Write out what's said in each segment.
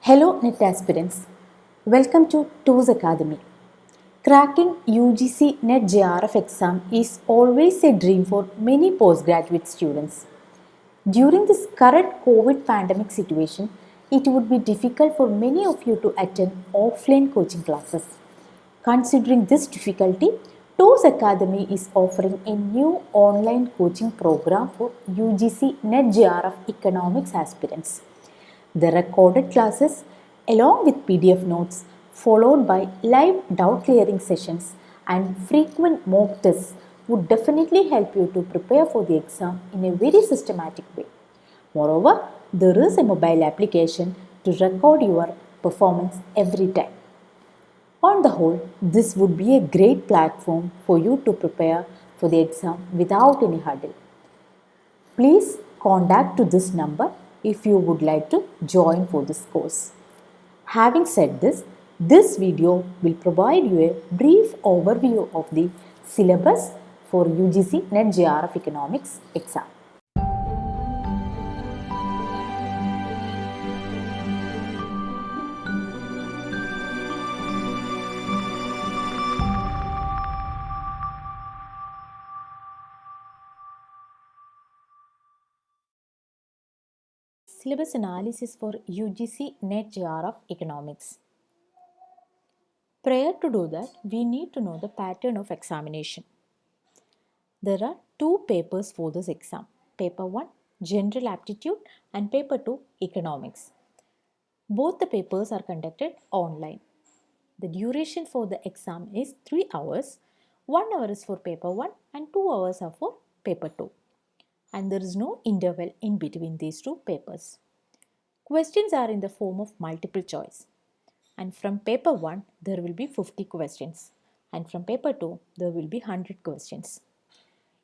Hello, NET aspirants. Welcome to TOOS Academy. Cracking UGC NET JRF exam is always a dream for many postgraduate students. During this current COVID pandemic situation, it would be difficult for many of you to attend offline coaching classes. Considering this difficulty, TOOS Academy is offering a new online coaching program for UGC NET JRF economics aspirants. The recorded classes, along with PDF notes, followed by live doubt clearing sessions and frequent mock tests, would definitely help you to prepare for the exam in a very systematic way. Moreover, there is a mobile application to record your performance every time. On the whole, this would be a great platform for you to prepare for the exam without any hurdle. Please contact to this number if you would like to join for this course. Having said this video will provide you a brief overview of the syllabus for UGC NET JRF Economics exam. Syllabus analysis for UGC NET JRF Economics. Prior to do that, we need to know the pattern of examination. There are two papers for this exam. Paper 1, General Aptitude, and Paper 2, Economics. Both the papers are conducted online. The duration for the exam is 3 hours. 1 hour is for paper 1 and 2 hours are for paper 2. And there is no interval in between these two papers. Questions are in the form of multiple choice. And from paper 1, there will be 50 questions. And from paper 2, there will be 100 questions.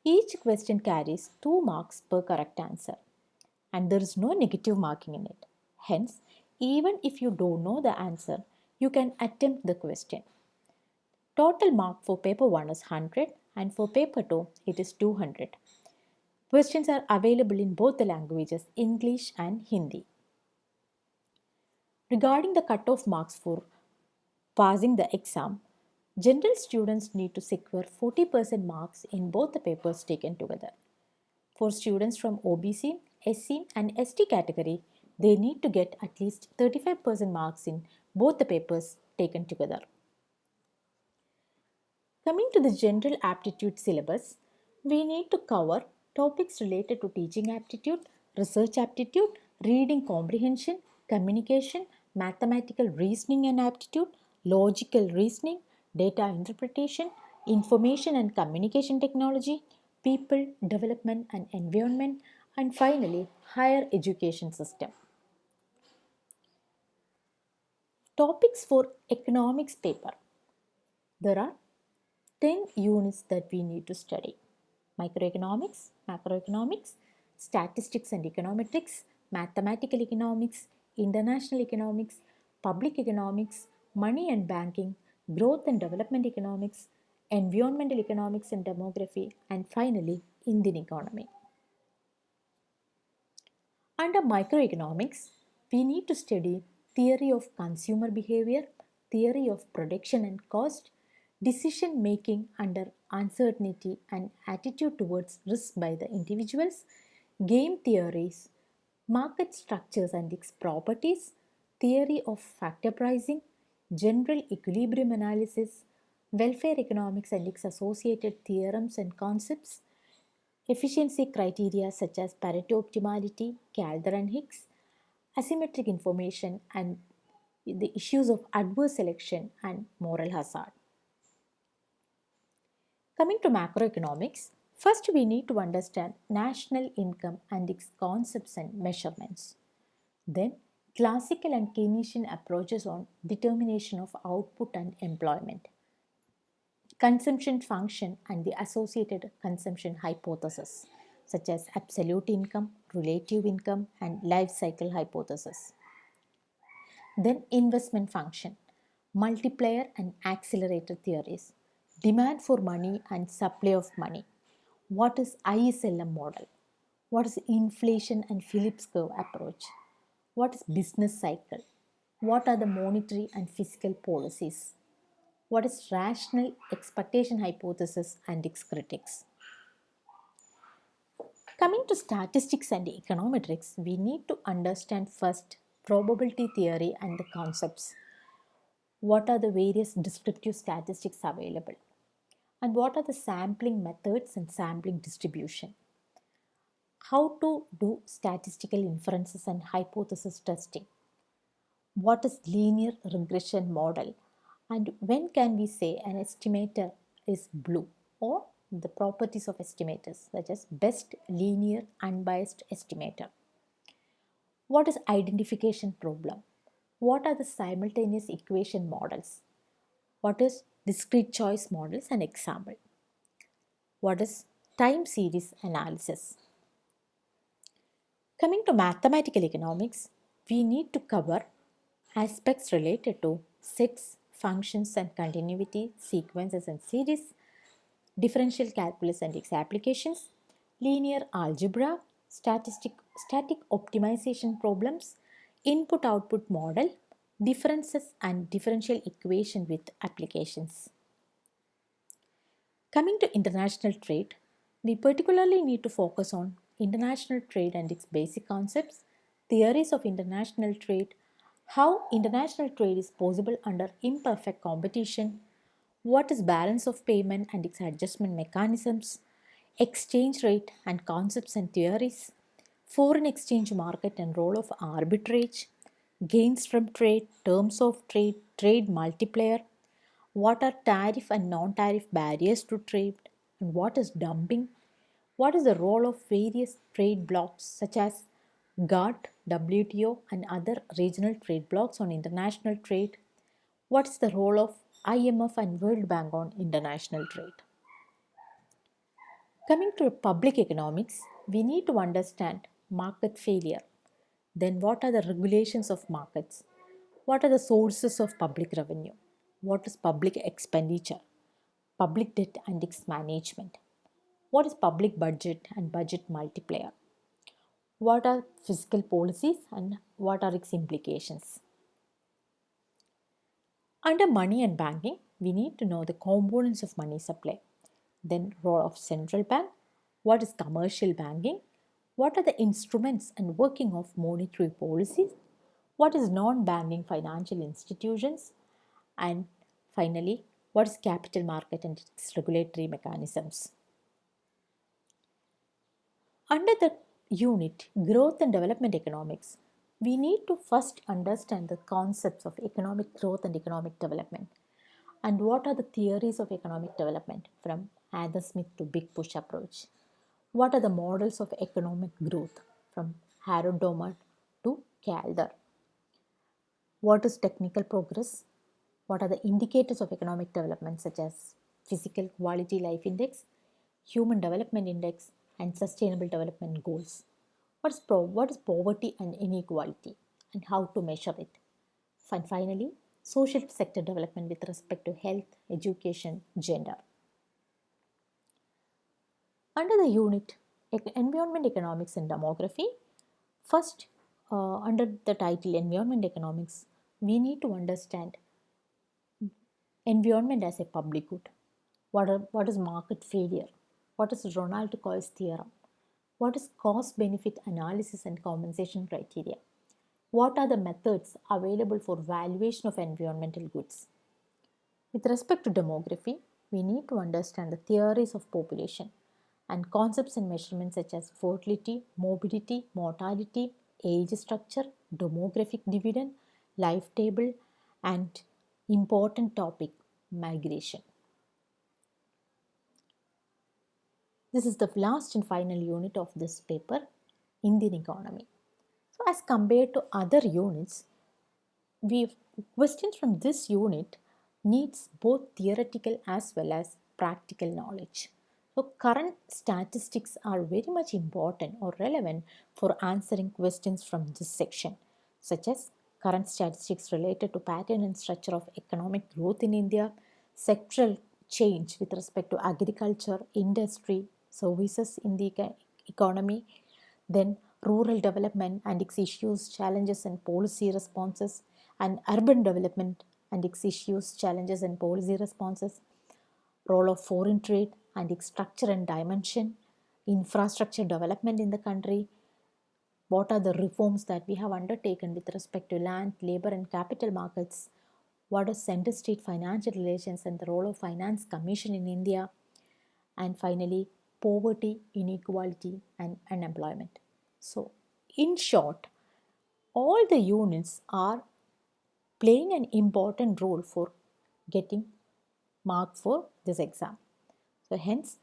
Each question carries 2 marks per correct answer. And there is no negative marking in it. Hence, even if you don't know the answer, you can attempt the question. Total mark for paper 1 is 100 and for paper 2 it is 200. Questions are available in both the languages English and Hindi. Regarding the cutoff marks for passing the exam, general students need to secure 40% marks in both the papers taken together. For students from OBC, SC and ST category, they need to get at least 35% marks in both the papers taken together. Coming to the general aptitude syllabus, we need to cover topics related to teaching aptitude, research aptitude, reading comprehension, communication, mathematical reasoning and aptitude, logical reasoning, data interpretation, information and communication technology, people, development and environment, and finally, higher education system. Topics for economics paper. There are 10 units that we need to study: microeconomics, macroeconomics, statistics and econometrics, mathematical economics, international economics, public economics, money and banking, growth and development economics, environmental economics and demography, and finally, Indian economy. Under microeconomics, we need to study theory of consumer behavior, theory of production and cost, decision making under uncertainty and attitude towards risk by the individuals, game theories, market structures and its properties, theory of factor pricing, general equilibrium analysis, welfare economics and its associated theorems and concepts, efficiency criteria such as Pareto optimality, Calder and Hicks, asymmetric information, and the issues of adverse selection and moral hazard. Coming to macroeconomics, first we need to understand national income and its concepts and measurements. Then, classical and Keynesian approaches on determination of output and employment, consumption function and the associated consumption hypothesis, such as absolute income, relative income, and life cycle hypothesis. Then investment function, multiplier and accelerator theories, demand for money and supply of money. What is ISLM model? What is inflation and Phillips curve approach? What is business cycle? What are the monetary and fiscal policies? What is rational expectation hypothesis and its critics? Coming to statistics and econometrics, we need to understand first probability theory and the concepts. What are the various descriptive statistics available? And what are the sampling methods and sampling distribution? How to do statistical inferences and hypothesis testing? What is linear regression model? And when can we say an estimator is blue? Or the properties of estimators, such as best linear unbiased estimator. What is identification problem? What are the simultaneous equation models? What is discrete choice models and example? What is time series analysis? Coming to mathematical economics, we need to cover aspects related to sets, functions and continuity, sequences and series, differential calculus and its applications, linear algebra, static optimization problems, input output model, differences and differential equation with applications. Coming to international trade, we particularly need to focus on international trade and its basic concepts, theories of international trade, how international trade is possible under imperfect competition, what is balance of payment and its adjustment mechanisms, exchange rate and concepts and theories, foreign exchange market and role of arbitrage, gains from trade, terms of trade, trade multiplier, what are tariff and non tariff barriers to trade, and what is dumping, what is the role of various trade blocs such as GATT, WTO, and other regional trade blocs on international trade, what is the role of IMF and World Bank on international trade. Coming to public economics, we need to understand market failure. Then, what are the regulations of markets? What are the sources of public revenue? What is public expenditure? Public debt and its management? What is public budget and budget multiplier? What are fiscal policies and what are its implications? Under money and banking, we need to know the components of money supply. Then role of central bank, what is commercial banking, what are the instruments and working of monetary policies, what is non-banking financial institutions, and finally, what is capital market and its regulatory mechanisms. Under the unit Growth and Development Economics, we need to first understand the concepts of economic growth and economic development and what are the theories of economic development from Adam Smith to Big Push approach. What are the models of economic growth from Harold Domart to Calder? What is technical progress? What are the indicators of economic development such as physical quality life index, human development index, and sustainable development goals? What is poverty and inequality and how to measure it? And finally, social sector development with respect to health, education, gender. Under the unit Environment Economics and Demography, first, under the title Environment Economics, we need to understand environment as a public good. What is market failure? What is Ronald Coase theorem? What is cost benefit analysis and compensation criteria? What are the methods available for valuation of environmental goods? With respect to demography, we need to understand the theories of population and concepts and measurements such as fertility, morbidity, mortality, age structure, demographic dividend, life table, and important topic migration. This is the last and final unit of this paper, Indian economy. So, as compared to other units, we questions from this unit needs both theoretical as well as practical knowledge. So, current statistics are very much important or relevant for answering questions from this section, such as current statistics related to pattern and structure of economic growth in India, sectoral change with respect to agriculture, industry, services in the economy, then rural development and its issues, challenges, and policy responses, and urban development and its issues, challenges, and policy responses, role of foreign trade and its structure and dimension, infrastructure development in the country, what are the reforms that we have undertaken with respect to land, labor, and capital markets, what is center state financial relations and the role of finance commission in India, and finally poverty, inequality, and unemployment. So, in short, all the units are playing an important role for getting mark for this exam. So hence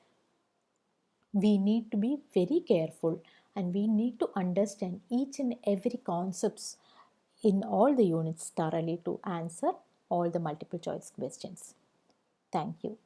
we need to be very careful and we need to understand each and every concepts in all the units thoroughly to answer all the multiple choice questions. Thank you.